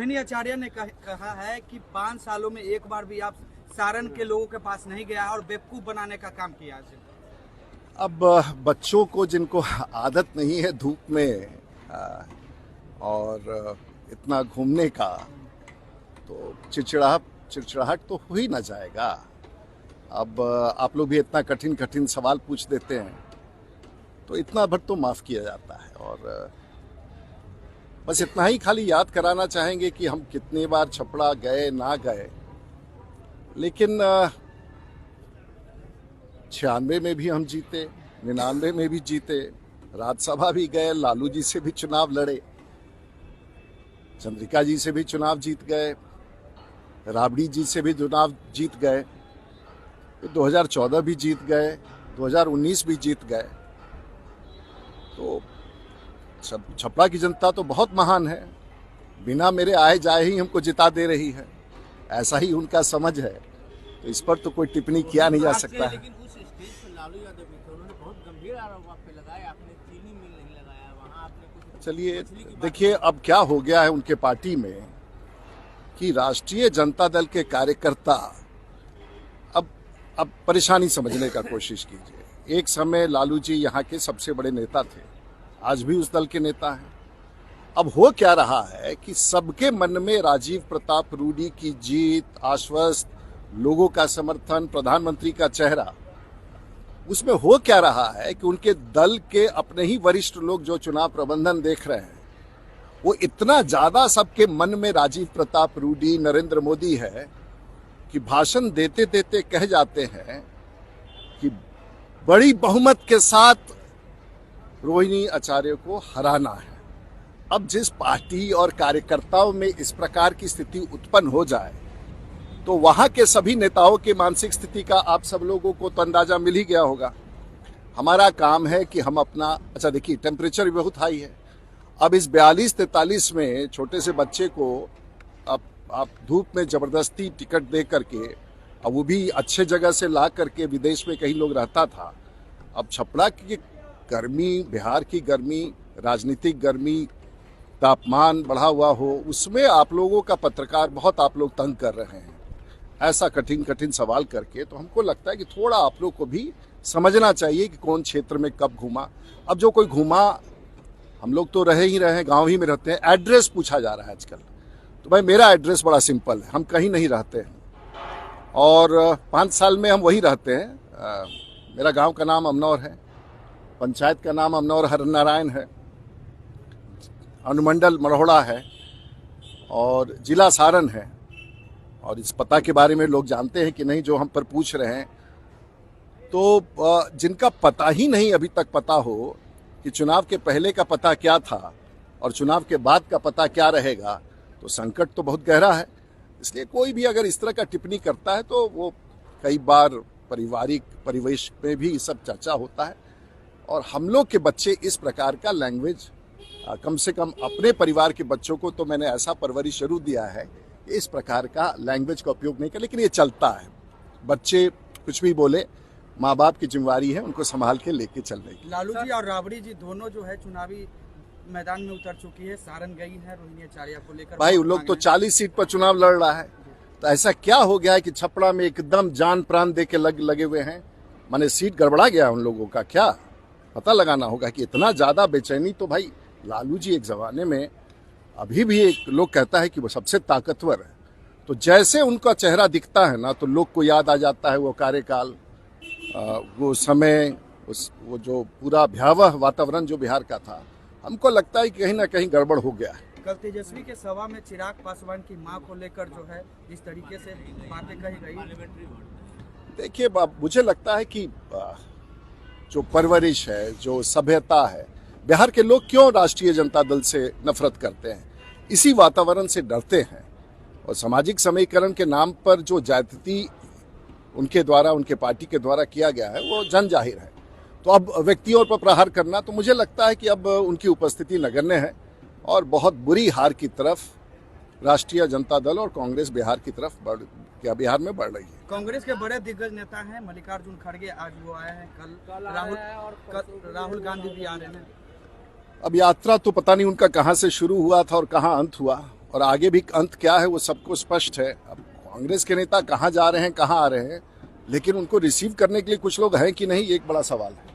रोहिणी आचार्य ने कहा है कि 5 सालों में एक बार भी आप सारण के लोगों के पास नहीं गया और बेवकूफ बनाने का काम किया है। अब बच्चों को जिनको आदत नहीं है धूप में और इतना घूमने का, तो चिड़चिड़ाहट तो हो ही ना जाएगा। अब आप लोग भी इतना कठिन कठिन सवाल पूछ देते हैं तो इतना भर तो माफ़ किया जाता है। और बस इतना ही खाली याद कराना चाहेंगे कि हम कितनी बार छपड़ा गए ना गए, लेकिन 96 में भी हम जीते, 99 में भी जीते, राज्यसभा भी गए, लालू जी से भी चुनाव लड़े, चंद्रिका जी से भी चुनाव जीत गए, राबड़ी जी से भी चुनाव जीत गए, 2014 भी जीत गए, 2019 भी जीत गए। तो छपरा की जनता तो बहुत महान है, बिना मेरे आए जाए ही हमको जिता दे रही है, ऐसा ही उनका समझ है। तो इस पर तो कोई टिप्पणी किया नहीं जा सकता है। लेकिन उस स्टेज पर लालू यादव भी थे, उन्होंने बहुत गंभीर आरोप आप पे लगाए, आपने चीनी मिल नहीं लगाया वहां, आपने कुछ। चलिए देखिए अब क्या हो गया है उनके पार्टी में कि राष्ट्रीय जनता दल के कार्यकर्ता अब परेशानी समझने का कोशिश कीजिए। एक समय लालू जी यहाँ के सबसे बड़े नेता थे, आज भी उस दल के नेता हैं। अब हो क्या रहा है कि सबके मन में राजीव प्रताप रूडी की जीत, आश्वस्त, लोगों का समर्थन, प्रधानमंत्री का चेहरा, उसमें हो क्या रहा है कि उनके दल के अपने ही वरिष्ठ लोग जो चुनाव प्रबंधन देख रहे हैं, वो इतना ज्यादा सबके मन में राजीव प्रताप रूडी, नरेंद्र मोदी है कि भाषण देते देते कह जाते हैं कि बड़ी बहुमत के साथ रोहिणी आचार्य को हराना है। अब जिस पार्टी और कार्यकर्ताओं में इस प्रकार की स्थिति उत्पन्न हो जाए तो वहां के सभी नेताओं की मानसिक स्थिति का आप सब लोगों को तो अंदाजा मिल ही गया होगा। हमारा काम है कि हम अपना, अच्छा देखिए टेम्परेचर भी बहुत हाई है। अब इस 42-43 में छोटे से बच्चे को अब आप धूप में जबरदस्ती टिकट दे करके, अब वो भी अच्छे जगह से ला करके, विदेश में कई लोग रहता था। अब छपरा की गर्मी, बिहार की गर्मी, राजनीतिक गर्मी, तापमान बढ़ा हुआ हो, उसमें आप लोगों का पत्रकार बहुत आप लोग तंग कर रहे हैं ऐसा कठिन कठिन सवाल करके। तो हमको लगता है कि थोड़ा आप लोग को भी समझना चाहिए कि कौन क्षेत्र में कब घूमा। अब जो कोई घूमा, हम लोग तो रहे ही रहे, गांव ही में रहते हैं, एड्रेस पूछा जा रहा है आजकल। तो भाई मेरा एड्रेस बड़ा सिंपल है, हम कहीं नहीं रहते हैं और 5 साल में हम वही रहते हैं। मेरा गांव का नाम अमनौर है, पंचायत का नाम अमनौर हरनारायण है, अनुमंडल मरहोड़ा है और जिला सारण है। और इस पता के बारे में लोग जानते हैं कि नहीं जो हम पर पूछ रहे हैं। तो जिनका पता ही नहीं अभी तक पता हो कि चुनाव के पहले का पता क्या था और चुनाव के बाद का पता क्या रहेगा, तो संकट तो बहुत गहरा है। इसलिए कोई भी अगर इस तरह का टिप्पणी करता है तो वो कई बार पारिवारिक परिवेश में भी सब चर्चा होता है। और हम लोग के बच्चे इस प्रकार का लैंग्वेज, कम से कम अपने परिवार के बच्चों को तो मैंने ऐसा परवरिश जरूर दिया है, इस प्रकार का लैंग्वेज का उपयोग नहीं कर। लेकिन ये चलता है, बच्चे कुछ भी बोले, माँ बाप की जिम्मेवारी है उनको संभाल के लेके चलने की। लालू जी और राबड़ी जी दोनों जो है चुनावी मैदान में उतर चुकी है, सारण गई है रोहिणी आचार्य को लेकर। भाई उन लोग तो 40 सीट पर चुनाव लड़ रहा है, तो ऐसा क्या हो गया है कि छपड़ा में एकदम जान प्राण दे के लगे हुए हैं? माने सीट गड़बड़ा गया उन लोगों का क्या? पता लगाना होगा कि इतना ज्यादा बेचैनी। तो भाई लालू जी एक जमाने में, अभी भी एक लोग कहता है कि वो सबसे ताकतवर है, तो जैसे उनका चेहरा दिखता है ना तो लोग को याद आ जाता है वो कार्यकाल, वो समय, वो जो पूरा भयावह वातावरण जो बिहार का था। हमको लगता है कि कहीं ना कहीं गड़बड़ हो गया है। कल तेजस्वी के सभा में चिराग पासवान की मां को लेकर जो है जिस तरीके से बातें कही गई, देखिए मुझे लगता है कि जो परवरिश है, जो सभ्यता है, बिहार के लोग क्यों राष्ट्रीय जनता दल से नफरत करते हैं? इसी वातावरण से डरते हैं। और सामाजिक समीकरण के नाम पर जो ज्यादती उनके द्वारा, उनके पार्टी के द्वारा किया गया है वो जन जाहिर है। तो अब व्यक्तियों पर प्रहार करना, तो मुझे लगता है कि अब उनकी उपस्थिति नगण्य है और बहुत बुरी हार की तरफ राष्ट्रीय जनता दल और कांग्रेस बिहार की तरफ बिहार में बढ़ रही है। कांग्रेस के बड़े दिग्गज नेता हैं मल्लिकार्जुन खड़गे, आज वो आए हैं, कल राहुल गांधी भी आ रहे हैं। अब यात्रा तो पता नहीं उनका कहां से शुरू हुआ था और कहां अंत हुआ, और आगे भी अंत क्या है वो सबको स्पष्ट है। अब कांग्रेस के नेता कहाँ जा रहे हैं, कहाँ आ रहे हैं, लेकिन उनको रिसीव करने के लिए कुछ लोग हैं कि नहीं, एक बड़ा सवाल है।